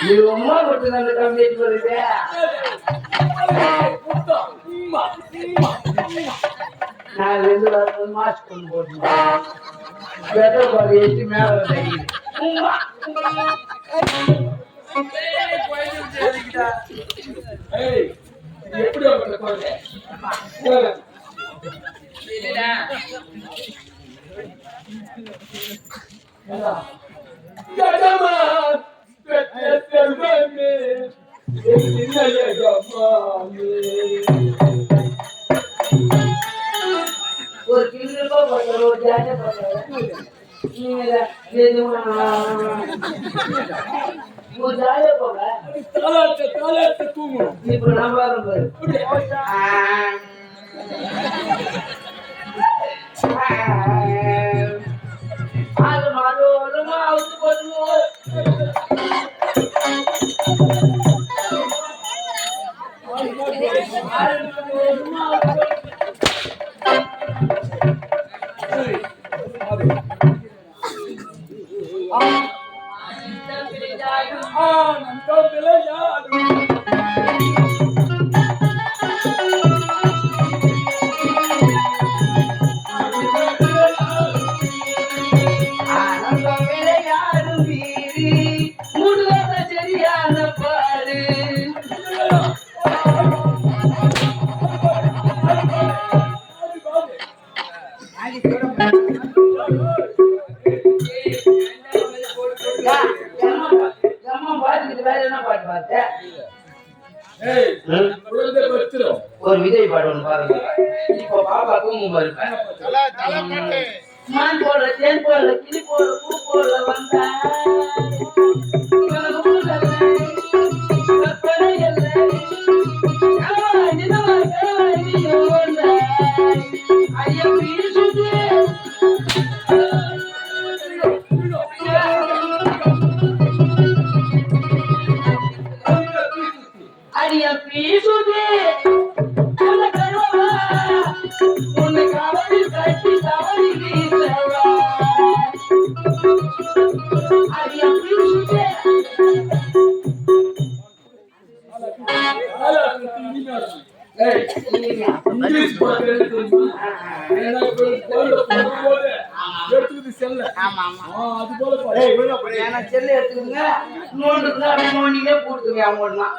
நீ உமா கொடுத்து அந்த கம்ப்ளீட் வருது நான் 2 வாரம் மாஸ்க் கொண்டு போட்டேன் பெட்ரோல் பாரு ஏற்றி மேல ஒரு கிலோ ஒரு ஜாக்கெட் ஒரு ஜாலியா போங்க இப்ப நான் பாரு அது மாறுமா அவுத்து போடுவோம் ஒரு விஜய் பாடுவோம் பாருங்க இப்ப பாப்பா தூங்கும் பாருங்க மான் போல தேன் போல கிளி போல பூ போல வந்தா அடியா பீசுதே செல்ல எடுத்துக்கோங்க நோண்டிலே போட்டுங்க அமௌண்ட்லாம்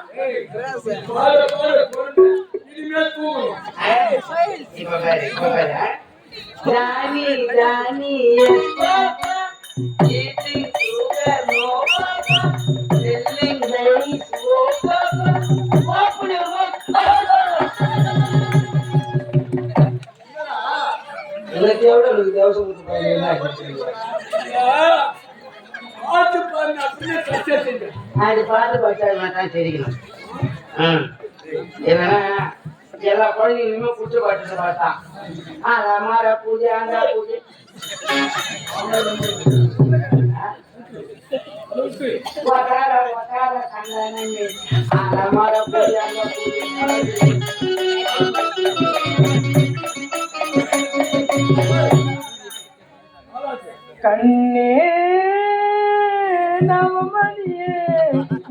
ராணி ராணி அது பார்த்து பச்சாதான் தெரியும் எல்லா குழந்தைங்களுமே புடிச்ச பாட்டு பார்த்தான் அமார பூஜை அந்த பூஜை அமார பூஜை அந்த பூஜை கண்ணே நவமணியே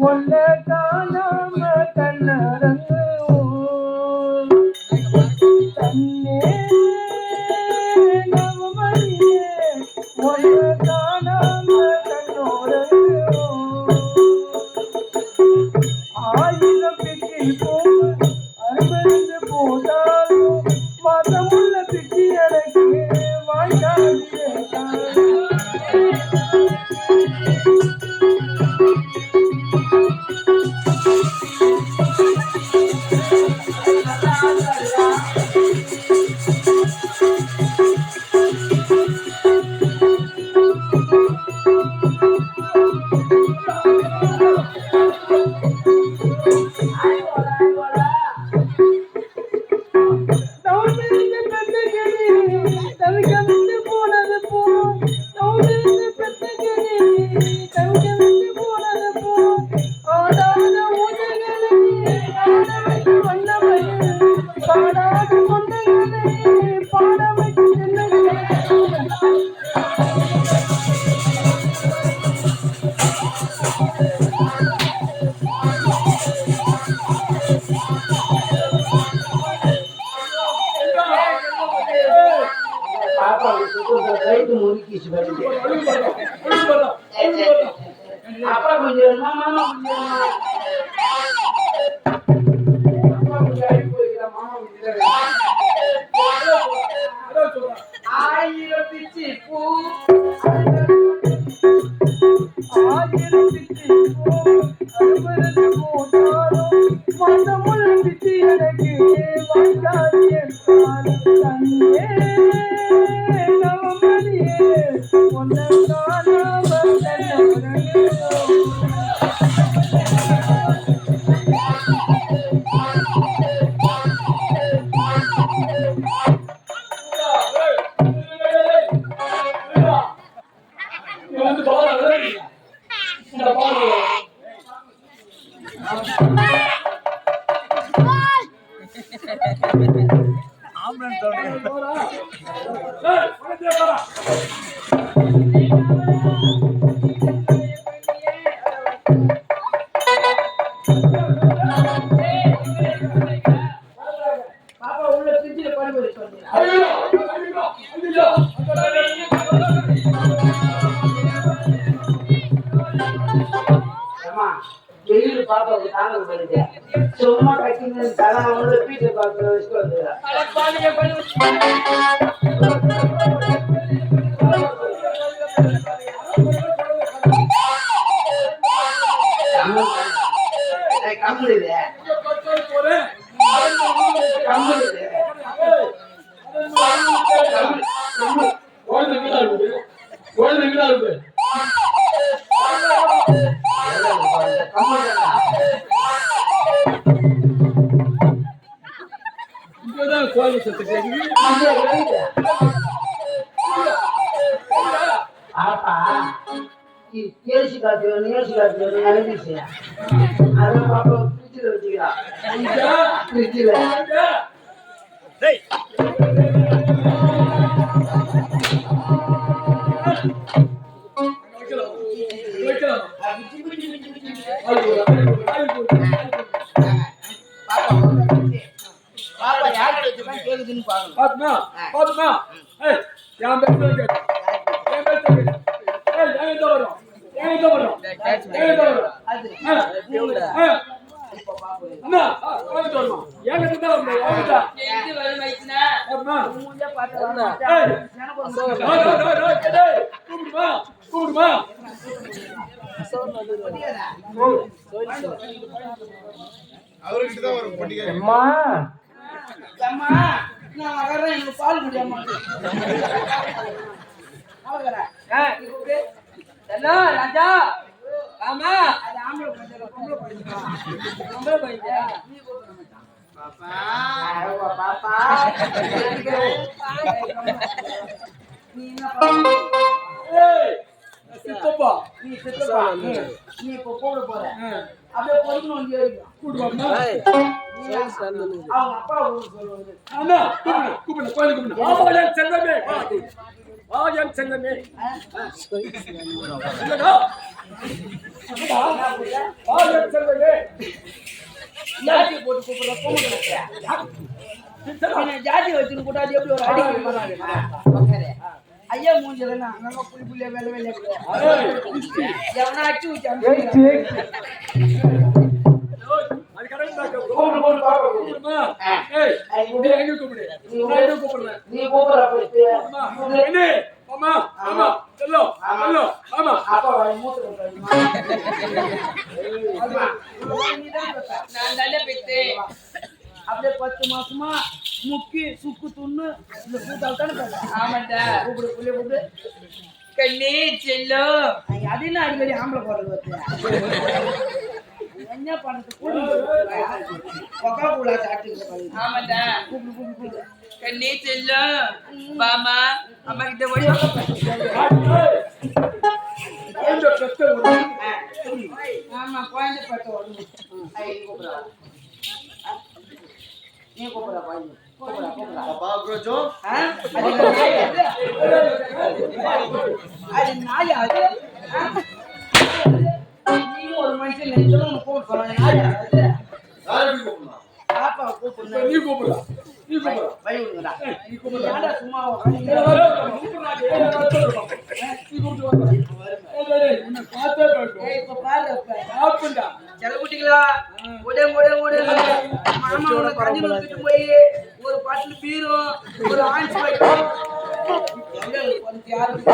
ஒன்ன காணாம கண்ணரங்கு கண்ணே நவமணியே ஒன்ன காணாம கண்ணோரங்கு ஆயிரம் பிச்சி போக அறுபது போட்டாலும் மதமுள்ள பிச்சி எனக்கு வாய்க்காது அப்பா கொஞ்சம் மாமா கொஞ்சம் அப்பா கொஞ்சம் அடி போய்க்கிறா மாமா கொஞ்சம் ஆயிரத்தி பூ வெளியில பாப்பாவுக்கு தாங்க போயிடுது சும்மா கட்டிங்க தலை அவங்கள வீட்டு பாக்குற வச்சுட்டு வந்துடுறேன் கம்முடுது கம்முடுது பாப்பா ஏசி காத்து நினைச்சு அதான் பாப்பா ஃப்ரிட்ஜில் வச்சுக்கிறா ஃப்ரிட்ஜில் பாப்பா யார் கேக்குதுன்னு பாருங்க அம்மா அம்மா நான் வர்றேன் எனக்கு பால் குடியாமா ராஜா ஆமா அது ஆம்பளை பாப்பா நீ சித்தப்பா நீ சித்தப்பா நீ இப்போ போட போற அப்படியே பொறுக்கணும் வந்து கூடுவாங்க அவங்க அப்பா சொல்லுவாங்க அண்ணா கூப்பிடு கோயிலுக்கு ஆமாம் செல்லமே ஆயம் செல்லமே ஆயம் செல்லமே ஜாதி போட்டு கூப்பிடுற ஜாதி வச்சுன்னு கூட்டாது எப்படி ஒரு அடி ஐயா மூஞ்சல அங்க புளி புள்ளிய வேலை வேலையா எவனா அச்சு வச்சான் நீ அப்படியே 10 மாசமா முக்கி சுக்கு துண்ணு இந்த கூட்டால் தானே ஆமாட்டா கூப்பிடு புள்ளிய கூப்பிடு கண்ணே செல்லோ அது என்ன அடிக்கடி ஆம்பளை போடுறது என்ன பண்றது கூட சாப்பிட்டு ஆமாட்டா கூப்பிடு கூப்பிடு கண்ணே செல்லோ பாமா அம்மா கிட்ட ஓடி ஆமா குழந்தை பட்ட உடனே நீ கூப்பிடா குழந்தை பாப்பா ப்ரோஜோ அது நாயா அது நீ ஒரு மனுஷன் நெஞ்சலும் கூப்பிட நாயா அது யாரை கூப்பிடணும் பாப்பா கூப்பிடணும் நீ கூப்பிடா கூப்பிடுங்கடா. ஏன்டா சும்மா உக்காந்து இப்ப பாரு செல்லக்குட்டிங்களா ஒடே மாமா உன கஞ்சி நூத்திட்டு போய் ஒரு பாட்டில் பீரும் ஒரு ஆன்ஸ் வைக்கும் யாருக்கு